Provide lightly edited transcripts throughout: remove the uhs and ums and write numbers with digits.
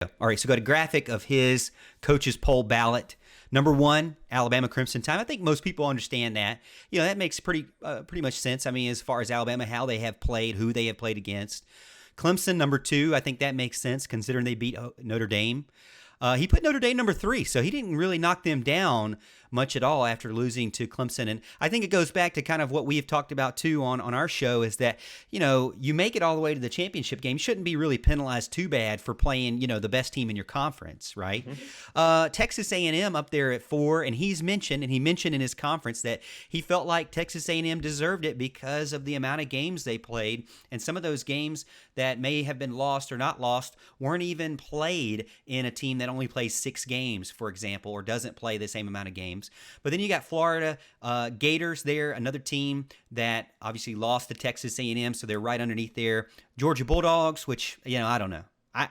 All right, so got a graphic of his coaches poll ballot. Number one, Alabama Crimson Tide. I think most people understand that. That makes pretty much sense. I mean, as far as Alabama, how they have played, who they have played against. Clemson, number two. I think that makes sense considering they beat Notre Dame. He put Notre Dame number three, so he didn't really knock them down much at all after losing to Clemson. And I think it goes back to kind of what we have talked about too on our show is that, you make it all the way to the championship game. You shouldn't be really penalized too bad for playing, the best team in your conference, right? Mm-hmm. Texas A&M up there at 4, and he mentioned in his conference that he felt like Texas A&M deserved it because of the amount of games they played. And some of those games that may have been lost or not lost weren't even played in a team that only plays 6 games, for example, or doesn't play the same amount of games. But then you got Florida Gators there, another team that obviously lost to Texas A&M, so they're right underneath there. Georgia Bulldogs, which, I don't know. I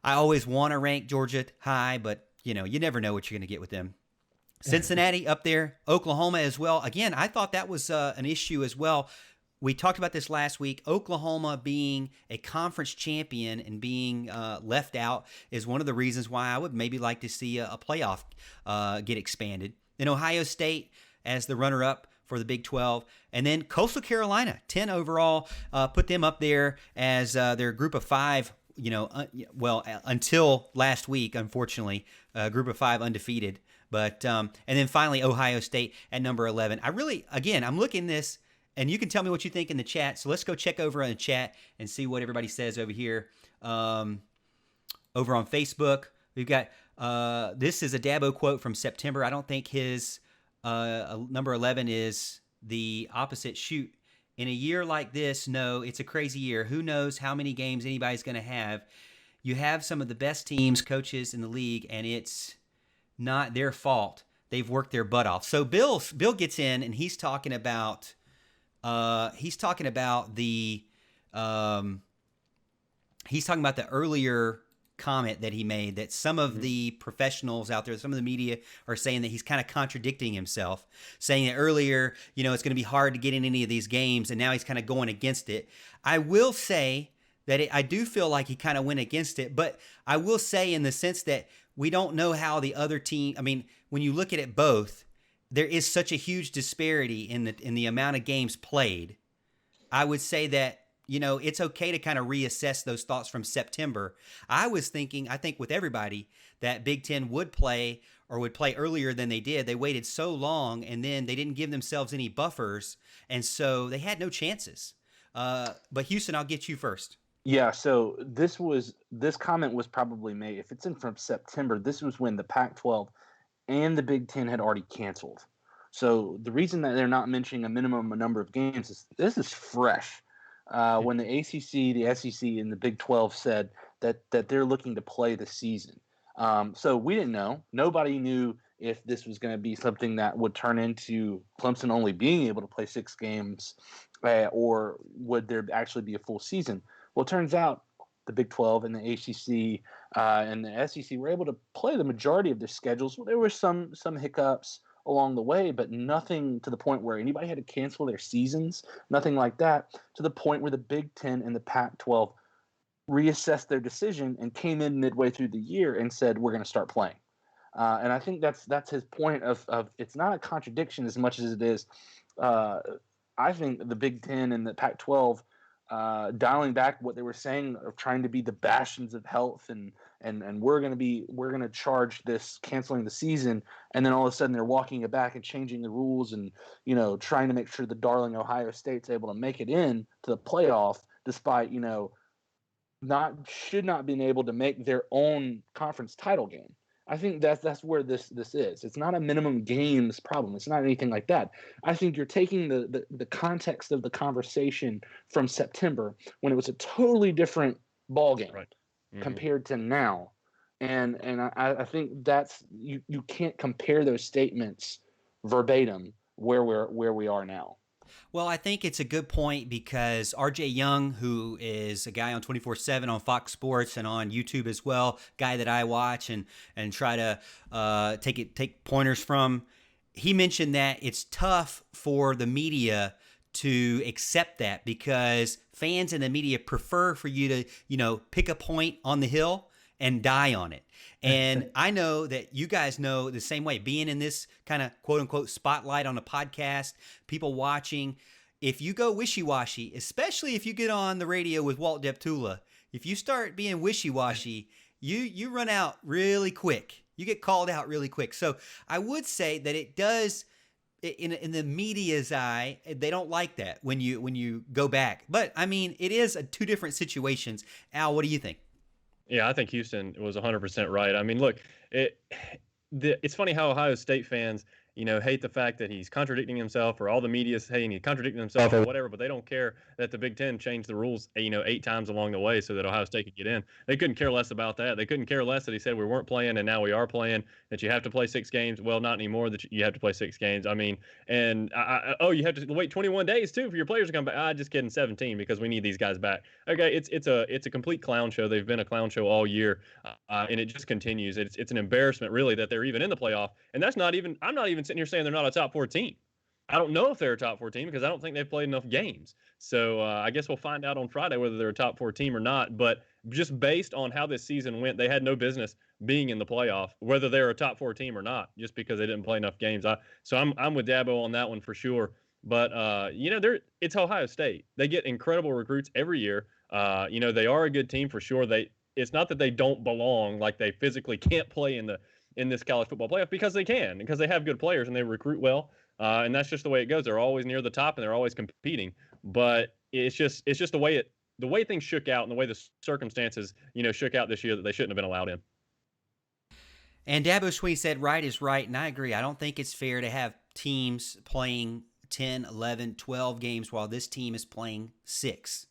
always want to rank Georgia high, but, you never know what you're going to get with them. Cincinnati up there, Oklahoma as well. Again, I thought that was an issue as well. We talked about this last week. Oklahoma being a conference champion and being left out is one of the reasons why I would maybe like to see a playoff get expanded. Then Ohio State as the runner-up for the Big 12. And then Coastal Carolina, 10 overall, put them up there as their group of 5, until last week, unfortunately, group of 5 undefeated. But and then finally Ohio State at number 11. I'm looking at this, and you can tell me what you think in the chat. So let's go check over on the chat and see what everybody says over here. Over on Facebook, we've got this is a Dabo quote from September. I don't think his number 11 is the opposite. Shoot, in a year like this, no, it's a crazy year. Who knows how many games anybody's going to have. You have some of the best teams, coaches in the league, and it's not their fault. They've worked their butt off. So Bill gets in, and he's talking about the earlier comment that he made, that some of the professionals out there, some of the media are saying that he's kind of contradicting himself, saying that earlier, it's going to be hard to get in any of these games, and now he's kind of going against it. I will say that I do feel like he kind of went against it, but I will say in the sense that we don't know how the other team, when you look at it both, there is such a huge disparity in the amount of games played. I would say that, it's okay to kind of reassess those thoughts from September. I think with everybody, that Big Ten would play earlier than they did. They waited so long, and then they didn't give themselves any buffers, and so they had no chances. But Houston, I'll get you first. Yeah, so this comment was probably made, if it's in from September, this was when the Pac-12 and the Big Ten had already canceled. So the reason that they're not mentioning a minimum number of games is this is fresh. When the ACC, the SEC, and the Big 12 said that they're looking to play the season. So we didn't know. Nobody knew if this was going to be something that would turn into Clemson only being able to play 6 games or would there actually be a full season. Well, it turns out the Big 12 and the ACC and the SEC were able to play the majority of their schedules. Well, there were some hiccups along the way, but nothing to the point where anybody had to cancel their seasons, nothing like that, to the point where the Big 10 and the Pac-12 reassessed their decision and came in midway through the year and said, we're going to start playing. And I think that's his point of it's not a contradiction as much as it is. I think the Big 10 and the Pac-12 dialing back what they were saying of trying to be the bastions of health and we're going to charge this canceling the season, and then all of a sudden they're walking it back and changing the rules and trying to make sure the darling Ohio State's able to make it in to the playoff despite should not being able to make their own conference title game. I think that's where this is. It's not a minimum games problem. It's not anything like that. I think you're taking the context of the conversation from September when it was a totally different ball game compared to now, and I think that's you can't compare those statements verbatim where we are now. Well, I think it's a good point because R.J. Young, who is a guy on 24/7 on Fox Sports and on YouTube as well, guy that I watch and try to take pointers from, he mentioned that it's tough for the media to accept that because fans and the media prefer for you to, pick a point on the hill and die on it. And I know that you guys know the same way, being in this kind of quote unquote spotlight on a podcast, people watching. If you go wishy-washy, especially if you get on the radio with Walt Deptula, if you start being wishy-washy, you run out really quick. You get called out really quick. So I would say that it does, in the media's eye, they don't like that when you go back. But I mean, it is two different situations. Al, what do you think? Yeah, I think Houston was 100% right. I mean, look, it's funny how Ohio State fans, hate the fact that he's contradicting himself, or all the media's saying he's contradicting himself or whatever, but they don't care that the Big Ten changed the rules, 8 times along the way so that Ohio State could get in. They couldn't care less about that. They couldn't care less that he said we weren't playing and now we are playing, that you have to play 6 games. Well, not anymore, that you have to play 6 games. I mean, and you have to wait 21 days too for your players to come back. Just kidding, 17, because we need these guys back. Okay, it's a complete clown show. They've been a clown show all year, and it just continues. It's an embarrassment, really, that they're even in the playoff. And that's not even, I'm not even sitting here saying they're not a top 4 team. I don't know if they're a top 4 team because I don't think they've played enough games. So I guess we'll find out on Friday whether they're a top 4 team or not. But just based on how this season went, they had no business being in the playoff, whether they're a top 4 team or not, just because they didn't play enough games. So I'm with Dabo on that one for sure. But it's Ohio State. They get incredible recruits every year. They are a good team for sure. It's not that they don't belong, like they physically can't play in this college football playoff, because they can, because they have good players and they recruit well. And that's just the way it goes. They're always near the top and they're always competing. But it's just the way things shook out and the way the circumstances, shook out this year, that they shouldn't have been allowed in. And Dabo Swinney said right is right, and I agree. I don't think it's fair to have teams playing 10, 11, 12 games while this team is playing 6.